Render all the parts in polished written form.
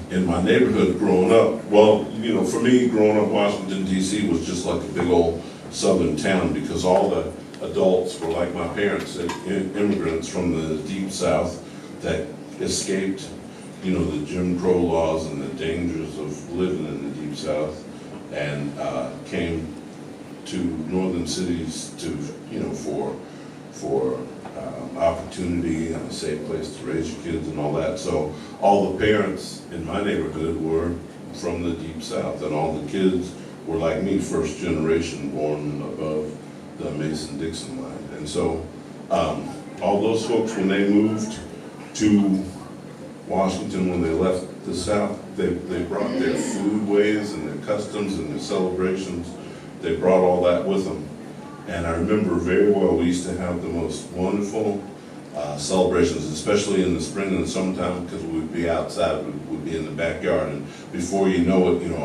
in my neighborhood growing up, well, you know, for me, growing up, Washington, D.C. was just like a big old southern town because all the adults were like my parents, immigrants from the deep south that escaped, you know, the Jim Crow laws and the dangers of living in the deep south, and came to northern cities to, you know, for opportunity and a safe place to raise your kids and all that. So all the parents in my neighborhood were from the deep south, and all the kids were like me, first generation born above the Mason-Dixon line. And so all those folks, when they moved to Washington, when they left the South, they brought their foodways and their customs and their celebrations. They brought all that with them. And I remember very well, we used to have the most wonderful celebrations, especially in the spring and the summertime, because we'd be outside, we'd be in the backyard, and before you know it, you know,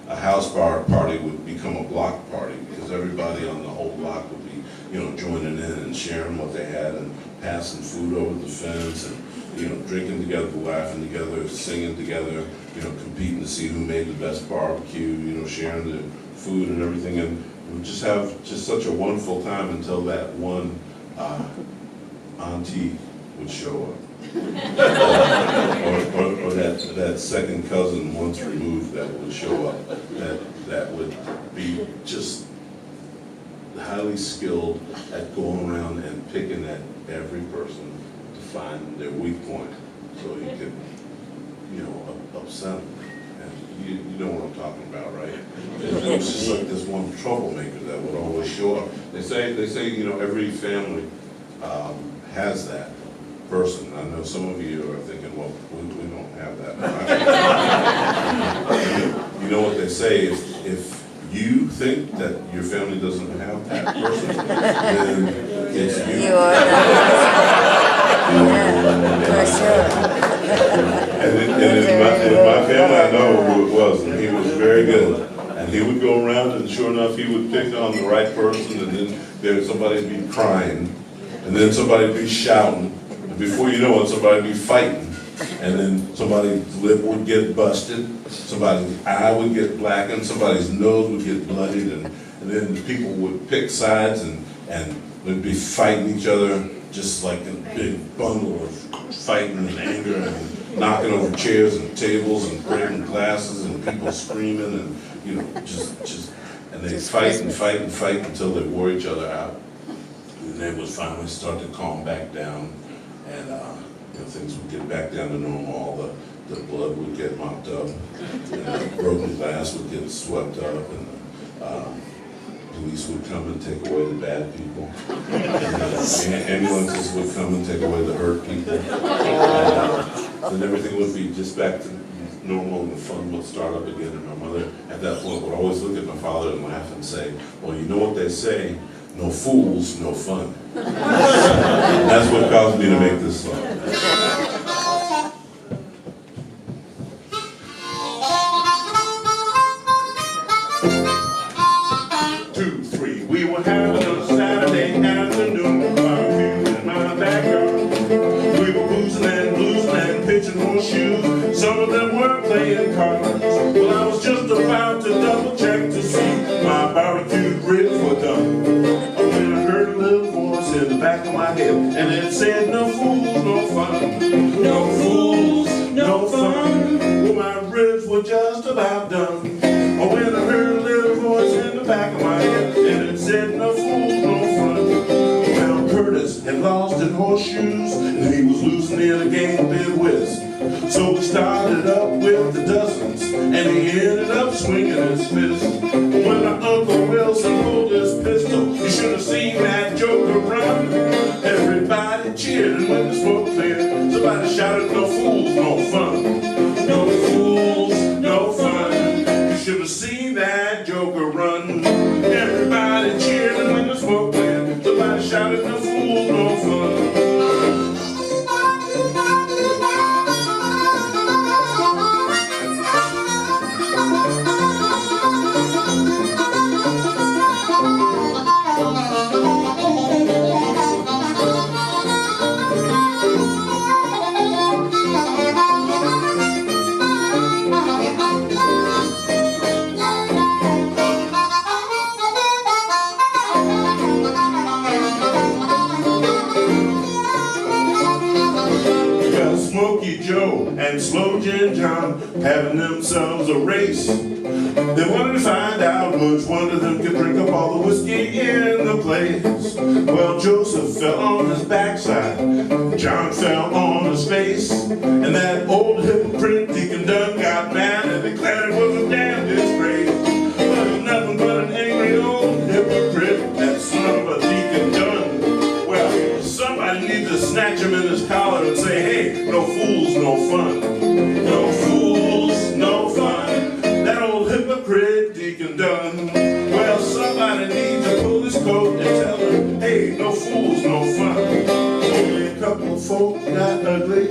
a house party would become a block party, because everybody on the whole block would be, you know, joining in and sharing what they had and passing food over the fence and, you know, drinking together, laughing together, singing together, you know, competing to see who made the best barbecue, you know, sharing the food and everything, and we just have just such a wonderful time until that one auntie would show up, or that second cousin once removed that would show up, that would be just highly skilled at going around and picking at every person to find their weak point, so you could, you know, upset them. And you know what I'm talking about, right? It was just like this one troublemaker that would always show up. They say, you know, every family has that person. I know some of you are thinking, well, we don't have that. You know what they say, if you think that your family doesn't have that person, then it's you. You are for sure. And in my family, I know who it was, and he was very good. And he would go around, and sure enough, he would pick on the right person, and then there'd somebody be crying, and then somebody be shouting, and before you know it, somebody be fighting, and then somebody's lip would get busted, somebody's eye would get blackened, somebody's nose would get bloodied, and then people would pick sides, and they'd be fighting each other, just like a big bundle of fighting and anger, and knocking over chairs and tables, and breaking glasses, and people screaming, and you know, and they fight and fight and fight until they wore each other out. And they would finally start to calm back down, and you know, things would get back down to normal. All the blood would get mopped up, and the broken glass would get swept up, and police would come and take away the bad people. And ambulances would come and take away the hurt people. And everything would be just back to normal, and the fun would start up again. And my mother, at that point, would always look at my father and laugh and say, well, you know what they say, no fools, no fun. And that's what caused me to make this song. We were having a Saturday afternoon barbecue in my backyard. We were boozing and bluesing and pitching horseshoes. Some of them were playing cards. Well, I was just about to double check to see my barbecued ribs were done, when I heard a little voice in the back of my head, and it said, no fools, no fun. No fools, no fun. Well, my ribs were just about done, when I heard a little voice in the back of my head, and it said, no fools, no fun. Well, Curtis had lost his horseshoes, and he was losing in a game of bid whist. So we started up with the dozens, and he ended up swinging his fist. When my Uncle Wilson pulled his pistol, you should have seen that joker run. Everybody cheered, and when the smoke cleared, somebody shouted, no fools, no fun. No fools, no fun. You should have seen that joker run. Everybody cheered, and when the smoke cleared, somebody shouted, no fools, no fun. Django and Slow Jim John having themselves a race. They wanted to find out which one of them could drink up all the whiskey in the place. Well, Joseph fell on his backside, John fell on his face, and that old hypocrite Deacon Dunn got mad and declared it was a damn disgrace. But it's nothing but an angry old hypocrite, that son of a Deacon Dunn. Well, somebody needs to snatch him in his collar and say, hey, no fools, no fun. No fools, no fun. That old hypocrite Deacon Dunn. Well, somebody needs to pull his coat and tell him, hey, no fools, no fun. Only a couple of folk got ugly,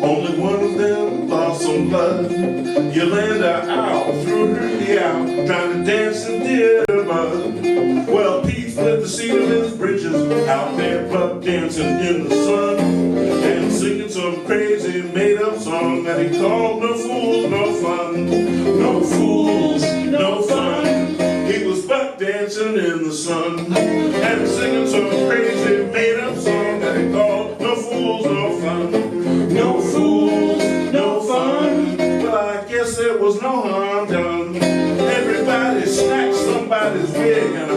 only one of them lost some blood. Yolanda Owl threw her knee out, trying to dance in deer mud. Well, Pete split the seat of his britches, out there buck dancing in the sun, and singing some crazy made-up song that he called No Fools, No Fun. No fools, no fun. He was buck dancing in the sun, and singing some crazy made-up song that he called No Fools, No Fun. No fools, no fun. Well, I guess there was no harm done. Everybody snatched somebody's wig and